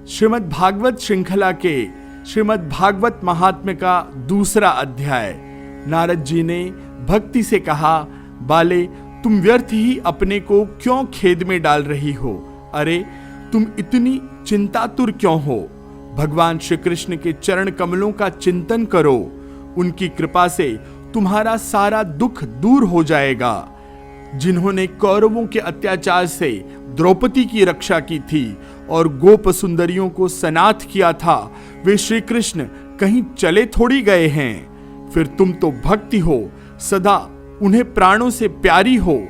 श्रीमद् भागवत श्रृंखला के श्रीमद् भागवत महात्म्य का दूसरा अध्याय। नारद जी ने भक्ति से कहा, बाले तुम व्यर्थ ही अपने को क्यों खेद में डाल रही हो? अरे तुम इतनी चिंतातुर क्यों हो? भगवान श्री कृष्ण के चरण कमलों का चिंतन करो, उनकी कृपा से तुम्हारा सारा दुख दूर हो जाएगा। जिन्होंने कौरवों के अत्याचार से द्रौपदी की रक्षा की थी और गोप सुंदरियों को सनाथ किया था, वे श्री कृष्ण कहीं चले थोड़ी गए हैं। फिर तुम तो भक्ति हो, सदा उन्हें प्राणों से प्यारी हो।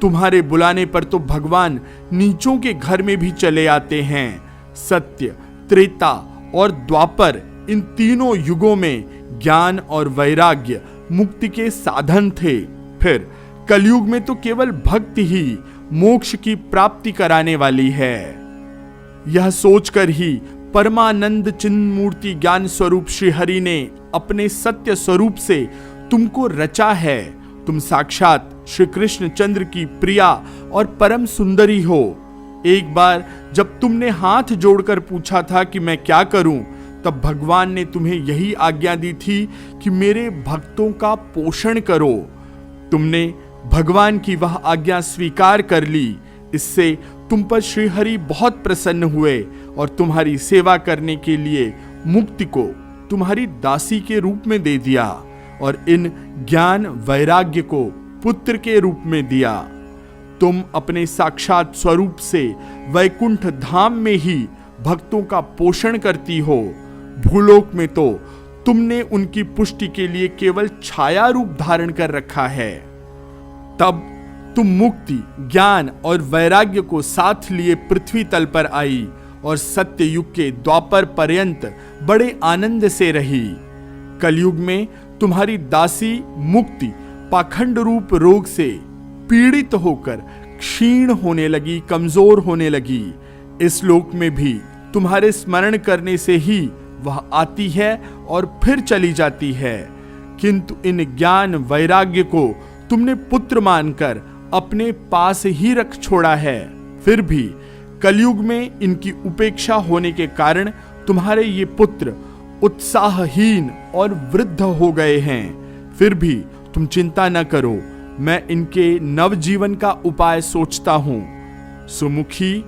तुम्हारे बुलाने पर तो भगवान नीचों के घर में भी चले आते हैं। सत्य, त्रेता और द्वापर, इन तीनों युगों में ज्ञान और वैराग्य मुक्ति के साधन थे। फिर कलयुग में तो केवल भक्ति ही मोक्ष की प्राप्ति कराने वाली है। यह सोचकर ही परमानंद चिन्ह मूर्ति ज्ञान स्वरूप श्री हरि ने अपने सत्य स्वरूप से तुमको रचा है। तुम साक्षात श्री कृष्ण चंद्र की प्रिया और परम सुंदरी हो। एक बार जब तुमने हाथ जोड़कर पूछा था कि मैं क्या करूं, तब भगवान ने तुम्हें यही आज्ञा दी थी कि मेरे भक्तों का पोषण करो। तुमने भगवान की वह आज्ञा स्वीकार कर ली। इससे तुम पर श्री हरि बहुत प्रसन्न हुए और तुम्हारी सेवा करने के लिए मुक्ति को तुम्हारी दासी के रूप में दे दिया और इन ज्ञान वैराग्य को पुत्र के रूप में दिया। तुम अपने साक्षात स्वरूप से वैकुंठ धाम में ही भक्तों का पोषण करती हो। भूलोक में तो तुमने उनकी पुष्टि के लिए केवल छाया रूप धारण कर रखा है। तब तुम मुक्ति, ज्ञान और वैराग्य को साथ लिए पृथ्वी तल पर आई और सत्य युग के द्वापर पर्यंत बड़े आनंद से रही। कलयुग में तुम्हारी दासी मुक्ति पाखंड रूप रोग से पीड़ित होकर क्षीण होने लगी, कमजोर होने लगी। इस लोक में भी तुम्हारे स्मरण करने से ही वह आती है और फिर चली जाती है। किंतु इन ज्ञान वैराग्य को तुमने पुत्र मानकर अपने पास ही रख छोड़ा है। फिर भी कलयुग में इनकी उपेक्षा होने के कारण तुम्हारे ये पुत्र उत्साहहीन और वृद्ध हो गए हैं। फिर भी तुम चिंता न करो, मैं इनके नवजीवन का उपाय सोचता हूं। सुमुखी,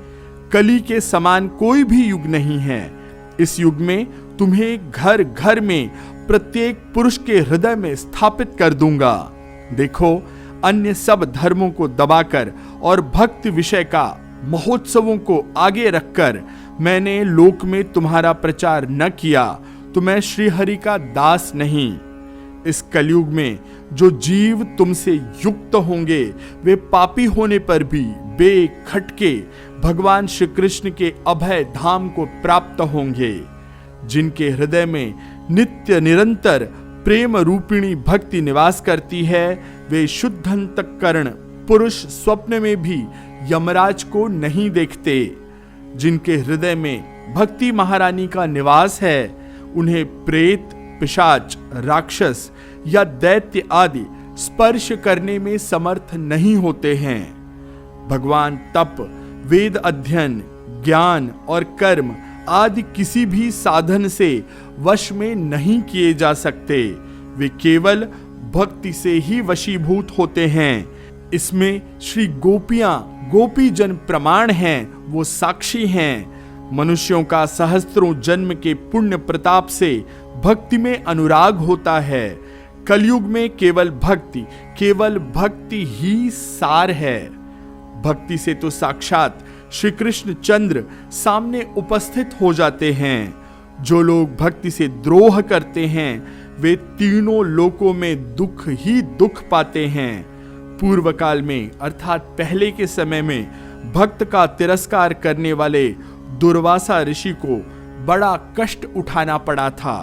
कली के समान कोई भी युग नहीं है। इस युग में तुम्हें घर घर में प्रत्येक पुरुष के हृदय में स्थापित कर दूंगा। देखो, अन्य सब धर्मों को दबाकर और भक्ति विषय का महोत्सवों को आगे रखकर मैंने लोक में तुम्हारा प्रचार न किया तो मैं श्री हरि का दास नहीं। इस कलयुग में जो जीव तुमसे युक्त होंगे वे पापी होने पर भी बेखटके भगवान श्री कृष्ण के अभय धाम को प्राप्त होंगे। जिनके हृदय में नित्य निरंतर प्रेम रूपिणी भक्ति निवास करती है, वे शुद्ध अंतःकरण पुरुष स्वप्न में भी यमराज को नहीं देखते। जिनके हृदय में भक्ति महारानी का निवास है, उन्हें प्रेत, पिशाच, राक्षस या दैत्य आदि स्पर्श करने में समर्थ नहीं होते हैं। भगवान तप, वेद अध्ययन, ज्ञान और कर्म आदि किसी भी साधन से वश में नहीं किए जा सकते। वे केवल भक्ति से ही वशीभूत होते हैं। इसमें श्री गोपियां, गोपी जन प्रमाण हैं, वो साक्षी हैं। मनुष्यों का सहस्त्रों जन्म के पुण्य प्रताप से भक्ति में अनुराग होता है। कलयुग में केवल भक्ति ही सार है। भक्ति से तो साक्षात श्री कृष्ण चंद्र सामने उपस्थित हो जाते हैं। जो लोग भक्ति से द्रोह करते हैं वे तीनों लोकों में दुख ही दुख पाते हैं। पूर्व काल में अर्थात पहले के समय में भक्त का तिरस्कार करने वाले दुर्वासा ऋषि को बड़ा कष्ट उठाना पड़ा था।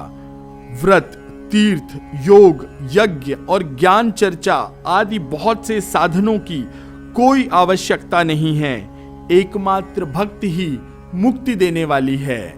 व्रत, तीर्थ, योग, यज्ञ और ज्ञान चर्चा आदि बहुत से साधनों की कोई आवश्यकता नहीं है। एकमात्र भक्ति ही मुक्ति देने वाली है।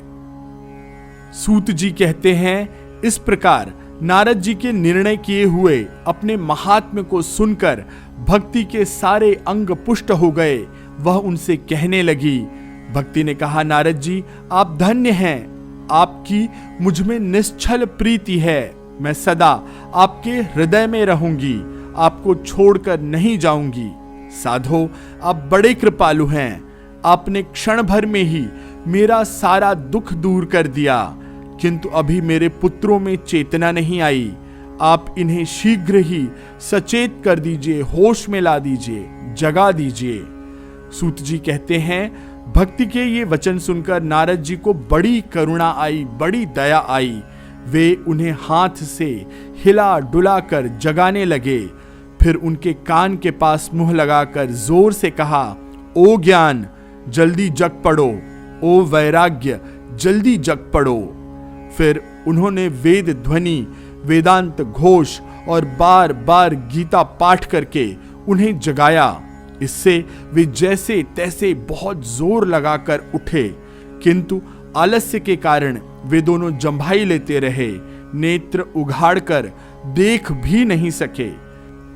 सूत जी कहते हैं, इस प्रकार नारद जी के निर्णय किए हुए अपने महात्म्य को सुनकर भक्ति के सारे अंग पुष्ट हो गए। वह उनसे कहने लगी, भक्ति ने कहा, नारद जी आप धन्य हैं, आपकी मुझ में निश्चल प्रीति है। मैं सदा आपके हृदय में रहूंगी, आपको छोड़कर नहीं जाऊंगी। साधो आप बड़े कृपालु हैं, आपने क्षण भर में ही मेरा सारा दुख दूर कर दिया, किंतु अभी मेरे पुत्रों में चेतना नहीं आई। आप इन्हें शीघ्र ही सचेत कर दीजिए, होश में ला दीजिए, जगा दीजिए। सूत जी कहते हैं, भक्ति के ये वचन सुनकर नारद जी को बड़ी करुणा आई, बड़ी दया आई। वे उन्हें हाथ से हिला डुला कर जगाने लगे। फिर उनके कान के पास मुंह लगाकर जोर से कहा, ओ ज्ञान जल्दी जग पड़ो, ओ वैराग्य जल्दी जग पड़ो। फिर उन्होंने वेद ध्वनि, वेदांत घोष और बार बार गीता पाठ करके उन्हें जगाया। इससे वे जैसे तैसे बहुत जोर लगाकर उठे, किंतु आलस्य के कारण वे दोनों जंभाई लेते रहे, नेत्र उघाड़कर देख भी नहीं सके।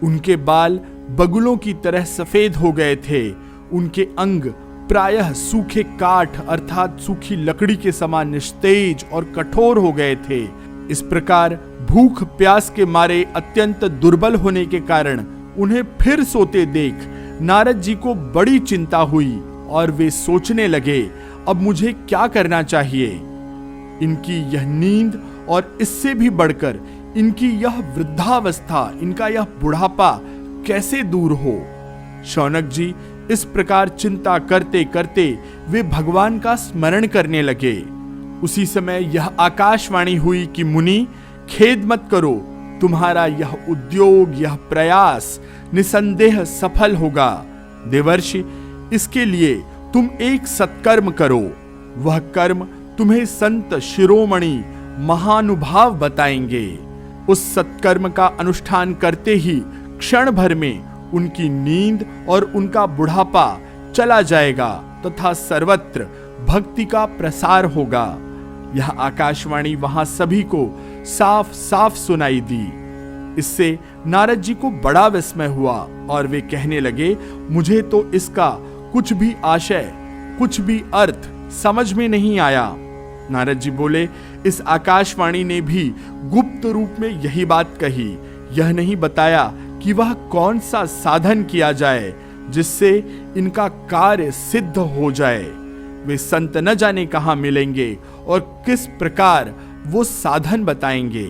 उनके बाल बगुलों की तरह सफेद हो गए थे। उनके अंग प्रायः सूखे काठ अर्थात सूखी लकड़ी के समान निस्तेज और कठोर हो गए थे। इस प्रकार भूख प्यास के मारे अत्यंत दुर्बल होने के कारण उन्हें फिर सोते देख नारद जी को बड़ी चिंता हुई और वे सोचने लगे, अब मुझे क्या करना चाहिए। इनकी यह नींद और इससे भी बढ़कर इनकी यह वृद्धावस्था, इनका यह बुढ़ापा कैसे दूर हो। शौनक जी इस प्रकार चिंता करते करते वे भगवान का स्मरण करने लगे। उसी समय यह आकाशवाणी हुई कि मुनि खेद मत करो, तुम्हारा यह उद्योग, यह प्रयास निसंदेह सफल होगा। देवर्षि, इसके लिए तुम एक सत्कर्म करो। वह कर्म तुम्हें संत शिरोमणि महानुभाव बताएंगे। उस सत्कर्म का अनुष्ठान करते ही क्षण भर में उनकी नींद और उनका बुढ़ापा चला जाएगा तथा सर्वत्र भक्ति का प्रसार होगा। यह आकाशवाणी वहां सभी को साफ साफ सुनाई दी। इससे नारद जी को बड़ा विस्मय हुआ और वे कहने लगे, मुझे तो इसका कुछ भी आशय, कुछ भी अर्थ समझ में नहीं आया। नारद जी बोले, इस आकाशवाणी ने भी गुप्त रूप में यही बात कही। यह नहीं बताया कि वह कौन सा साधन किया जाए जिससे इनका कार्य सिद्ध हो जाए। वे संत न जाने कहां मिलेंगे और किस प्रकार वो साधन बताएंगे।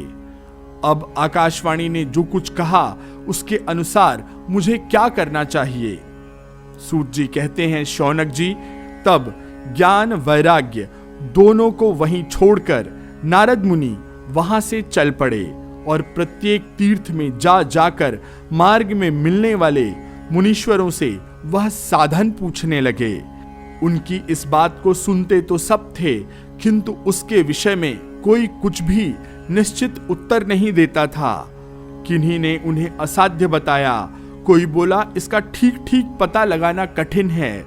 अब आकाशवाणी ने जो कुछ कहा उसके अनुसार मुझे क्या करना चाहिए। सूत जी कहते हैं, शौनक जी तब ज्ञान वैराग्य दोनों को वहीं छोड़कर नारद मुनि वहां से चल पड़े और प्रत्येक तीर्थ में जा जाकर मार्ग में मिलने वाले मुनीश्वरों से वह साधन पूछने लगे। उनकी इस बात को सुनते तो सब थे, किंतु उसके विषय में कोई कुछ भी निश्चित उत्तर नहीं देता था। किन्हीं ने उन्हें असाध्य बताया, कोई बोला इसका ठीक ठीक पता लगाना कठिन है।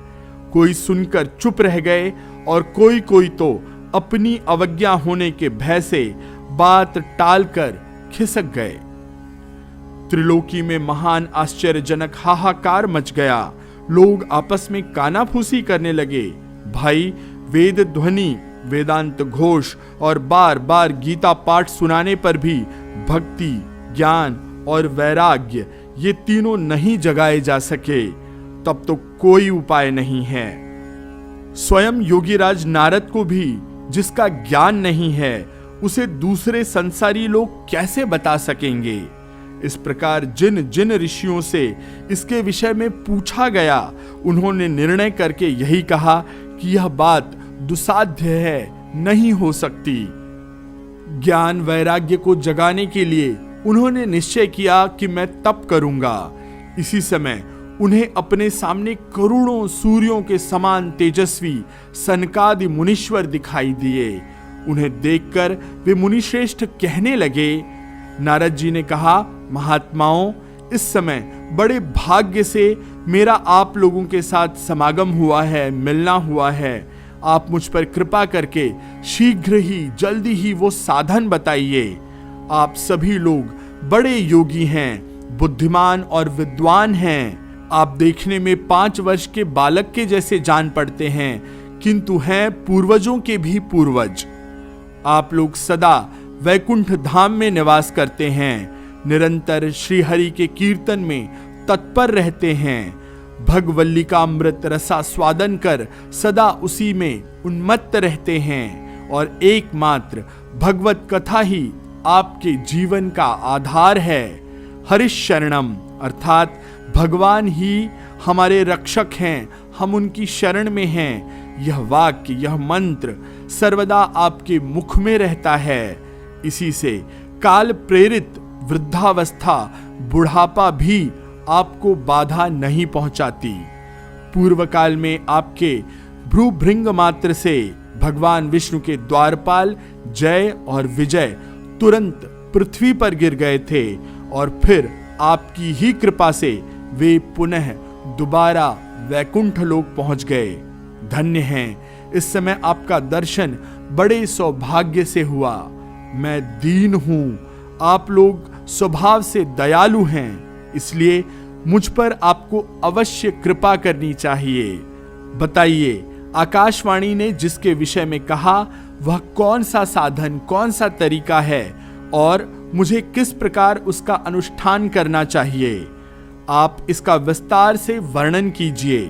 कोई सुनकर चुप रह गए और कोई कोई तो अपनी अवज्ञा होने के भय से बात टालकर खिसक गए। त्रिलोकी में महान आश्चर्यजनक हाहाकार मच गया। लोग आपस में कानाफूसी करने लगे। भाई वेद ध्वनि, वेदांत घोष और बार बार गीता पाठ सुनाने पर भी भक्ति, ज्ञान और वैराग्य ये तीनों नहीं जगाए जा सके, तब तो कोई उपाय नहीं है। स्वयं योगीराज नारद को भी जिसका ज्ञान नहीं है उसे दूसरे संसारी लोग कैसे बता सकेंगे। इस प्रकार जिन जिन ऋषियों से इसके विषय में पूछा गया, उन्होंने निर्णय करके यही कहा कि यह बात दुसाध्य है, नहीं हो सकती। ज्ञान वैराग्य को जगाने के लिए उन्होंने निश्चय किया कि मैं तप करूंगा। इसी समय उन्हें अपने सामने करोड़ों सूर्यों के समान तेजस्वी सनकादि मुनीश्वर दिखाई दिए। उन्हें देखकर वे मुनिश्रेष्ठ कहने लगे। नारद जी ने कहा, महात्माओं, इस समय बड़े भाग्य से मेरा आप लोगों के साथ समागम हुआ है, मिलना हुआ है। आप मुझ पर कृपा करके शीघ्र ही जल्दी ही वो साधन बताइए। आप सभी लोग बड़े योगी हैं, बुद्धिमान और विद्वान हैं। आप देखने में 5 वर्ष के बालक के जैसे जान पड़ते हैं, किंतु हैं पूर्वजों के भी पूर्वज। आप लोग सदा वैकुंठ धाम में निवास करते हैं, निरंतर श्री हरि के कीर्तन में तत्पर रहते हैं, भगवल्ली का अमृत रसास्वादन कर सदा उसी में उन्मत्त रहते हैं और एकमात्र भगवत कथा ही आपके जीवन का आधार है। हरिश शरणम अर्थात भगवान ही हमारे रक्षक हैं, हम उनकी शरण में हैं। यह वाक्य, यह मंत्र सर्वदा आपके मुख में रहता है। इसी से काल प्रेरित वृद्धावस्था, बुढ़ापा भी आपको बाधा नहीं पहुंचाती। पूर्व काल में आपके भ्रूभृंग मात्र से भगवान विष्णु के द्वारपाल जय और विजय तुरंत पृथ्वी पर गिर गए थे और फिर आपकी ही कृपा से वे पुनः दोबारा वैकुंठ लोक पहुंच गए। धन्य हैं, इस समय आपका दर्शन बड़े सौभाग्य से हुआ। मैं दीन हूं, आप लोग स्वभाव से दयालु हैं, इसलिए मुझ पर आपको अवश्य कृपा करनी चाहिए। बताइए, आकाशवाणी ने जिसके विषय में कहा वह कौन सा साधन, कौन सा तरीका है और मुझे किस प्रकार उसका अनुष्ठान करना चाहिए? आप इसका विस्तार से वर्णन कीजिए।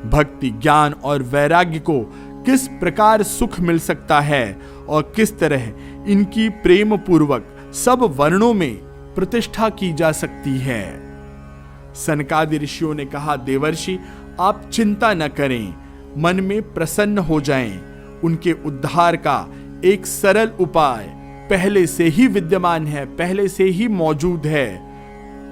भक्ति, ज्ञान और वैराग्य को किस प्रकार सुख मिल सकता है और किस तरह इनकी प्रेम पूर्वक सब वर्णों में प्रतिष्ठा की जा सकती है। सनकादि ऋषियों ने कहा, देवर्षि आप चिंता न करें, मन में प्रसन्न हो जाएं। उनके उद्धार का एक सरल उपाय पहले से ही विद्यमान है, पहले से ही मौजूद है।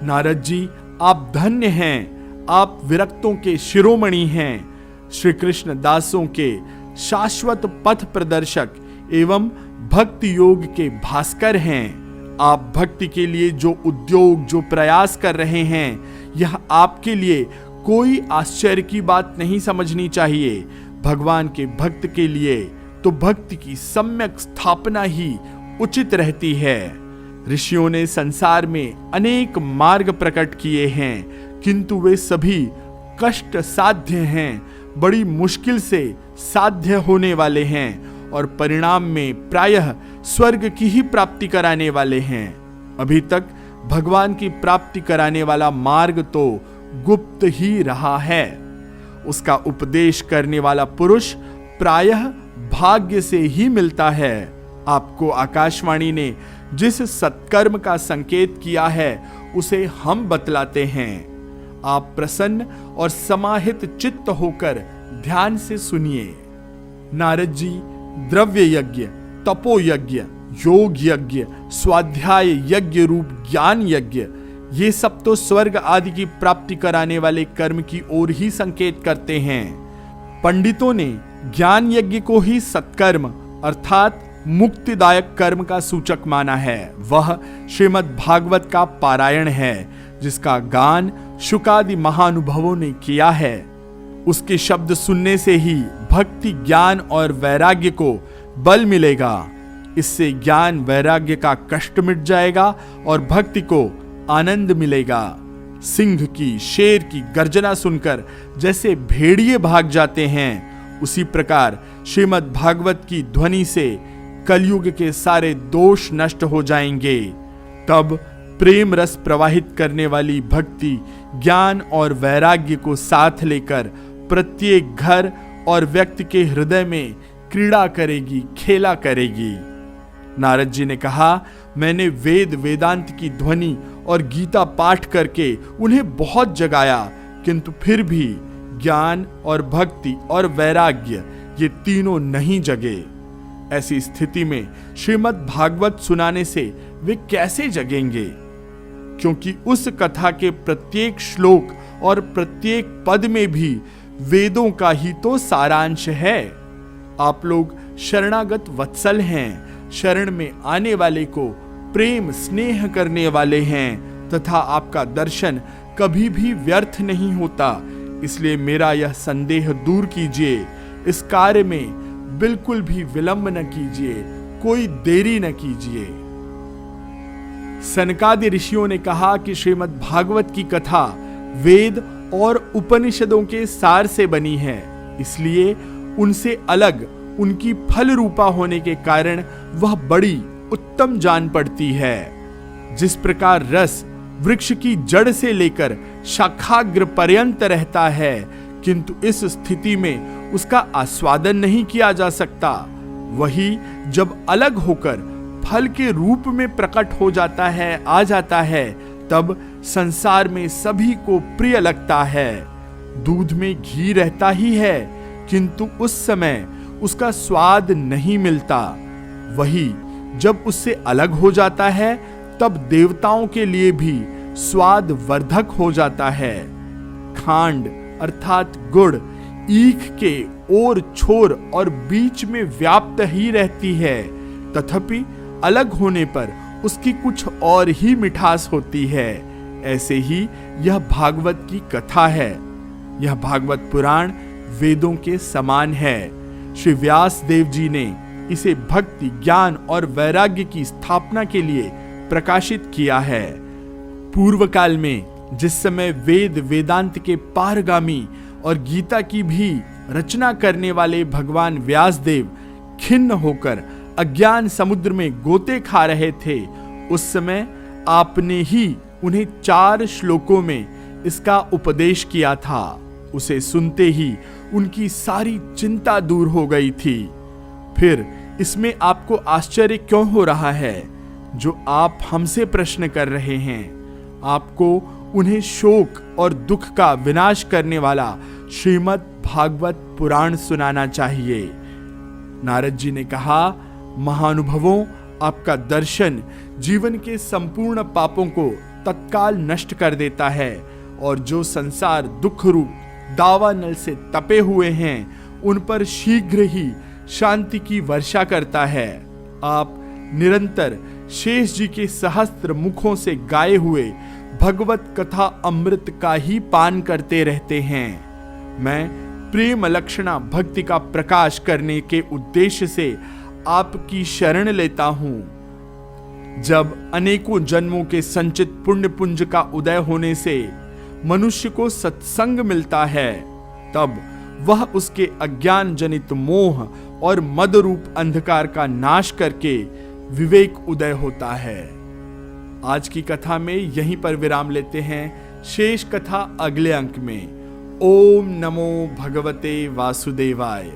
नारद जी, आप धन्य हैं, आप विरक्तों के शिरोमणि हैं, श्री कृष्ण दासों के शाश्वत पथ प्रदर्शक एवं भक्ति योग के भास्कर हैं। आप भक्ति के लिए जो उद्योग, जो प्रयास कर रहे हैं, यह आपके लिए कोई आश्चर्य की बात नहीं समझनी चाहिए। भगवान के भक्त के लिए तो भक्ति की सम्यक स्थापना ही उचित रहती है। ऋषियों ने संसार में अनेक मार्ग प्रकट किए हैं, किंतु वे सभी कष्ट साध्य हैं, बड़ी मुश्किल से साध्य होने वाले हैं और परिणाम में प्रायः स्वर्ग की ही प्राप्ति कराने वाले हैं। अभी तक भगवान की प्राप्ति कराने वाला मार्ग तो गुप्त ही रहा है। उसका उपदेश करने वाला पुरुष प्रायः भाग्य से ही मिलता है। आपको आकाशवाणी ने जिस सत्कर्म का संकेत किया है उसे हम बतलाते हैं। आप प्रसन्न और समाहित चित्त होकर ध्यान से सुनिए। नारद जी, द्रव्य यज्ञ, तपो यज्ञ, योग यज्ञ, स्वाध्याय यज्ञ रूप ज्ञान यज्ञ, ये सब तो स्वर्ग आदि की प्राप्ति कराने वाले कर्म की ओर ही संकेत करते हैं। पंडितों ने ज्ञान यज्ञ को ही सत्कर्म अर्थात मुक्तिदायक कर्म का सूचक माना है। वह श्रीमद् भागवत का पारायण है, जिसका गान शुकादि महानुभवों ने किया है। उसके शब्द सुनने से ही भक्ति, ज्ञान और वैराग्य को बल मिलेगा। इससे ज्ञान वैराग्य का कष्ट मिट जाएगा और भक्ति को आनंद मिलेगा। सिंह की, शेर की गर्जना सुनकर जैसे भेड़िए भाग जाते हैं, उसी प्रकार श्रीमद् भागवत की ध्वनि से कलयुग के सारे दोष नष्ट हो जाएंगे। तब प्रेम रस प्रवाहित करने वाली भक्ति, ज्ञान और वैराग्य को साथ लेकर प्रत्येक घर और व्यक्ति के हृदय में क्रीड़ा करेगी, खेला करेगी। नारद जी ने कहा, मैंने वेद वेदांत की ध्वनि और गीता पाठ करके उन्हें बहुत जगाया, किंतु फिर भी ज्ञान और भक्ति और वैराग्य ये तीनों नहीं जगे। ऐसी स्थिति में श्रीमद् भागवत सुनाने से वे कैसे जगेंगे? क्योंकि उस कथा के प्रत्येक श्लोक और प्रत्येक पद में भी वेदों का ही तो सारांश है। आप लोग शरणागत वत्सल हैं, शरण में आने वाले को प्रेम स्नेह करने वाले हैं तथा आपका दर्शन कभी भी व्यर्थ नहीं होता। इसलिए मेरा यह संदेह दूर कीजिए, इस कार्य में बिल्कुल भी विलंब न कीजिए, कोई देरी न कीजिए। सनकादि ऋषियों ने कहा कि श्रीमद् भागवत की कथा वेद और उपनिषदों के सार से बनी है, इसलिए उनसे अलग उनकी फल रूपा होने के कारण वह बड़ी उत्तम जान पड़ती है। जिस प्रकार रस वृक्ष की जड़ से लेकर शाखाग्र पर्यंत रहता है, किंतु इस स्थिति में उसका आस्वादन नहीं किया जा सकता, वही जब अलग होकर फल के रूप में प्रकट हो जाता है, आ जाता है, तब संसार में सभी को प्रिय लगता है। दूध में घी रहता ही है, किंतु उस समय उसका स्वाद नहीं मिलता। वही जब उससे अलग हो जाता है, तब देवताओं के लिए भी स्वाद वर्धक हो जाता है। खांड अर्थात गुड़ ईख के ओर छोर और बीच में व्याप्त ही रहती है, तथापि अलग होने पर उसकी कुछ और ही मिठास होती है। ऐसे ही यह भागवत की कथा है। यह भागवत पुराण वेदों के समान है। श्री व्यास देव जी ने इसे भक्ति, ज्ञान और वैराग्य की स्थापना के लिए प्रकाशित किया है। पूर्व काल में जिस समय वेद वेदांत के पारगामी और गीता की भी रचना करने वाले भगवान व्यासदेव खिन्न होकर अज्ञान समुद्र में गोते खा रहे थे, उस समय आपने ही उन्हें 4 श्लोकों में इसका उपदेश किया था। उसे सुनते ही उनकी सारी चिंता दूर हो गई थी। फिर इसमें आपको आश्चर्य क्यों हो रहा है जो आप हमसे प्रश्न कर रहे हैं? आपको उन्हें शोक और दुख का विनाश करने वाला श्रीमद् भागवत पुराण सुनाना चाहिए। नारद जी ने कहा, महानुभवों, आपका दर्शन जीवन के संपूर्ण पापों को तत्काल नष्ट कर देता है और जो संसार दुख रूप दावानल से तपे हुए हैं, उन पर शीघ्र ही शांति की वर्षा करता है। आप निरंतर शेष जी के सहस्त्र मुखों से गाए हुए भगवत कथा अमृत का ही पान करते रहते हैं। मैं प्रेम लक्षणा भक्ति का प्रकाश करने के उद्देश्य से आपकी शरण लेता हूं। जब अनेकों जन्मों के संचित पुण्य पुंज का उदय होने से मनुष्य को सत्संग मिलता है, तब वह उसके अज्ञान जनित मोह और मद रूप अंधकार का नाश करके विवेक उदय होता है। आज की कथा में यहीं पर विराम लेते हैं। शेष कथा अगले अंक में। ओम नमो भगवते वासुदेवाय।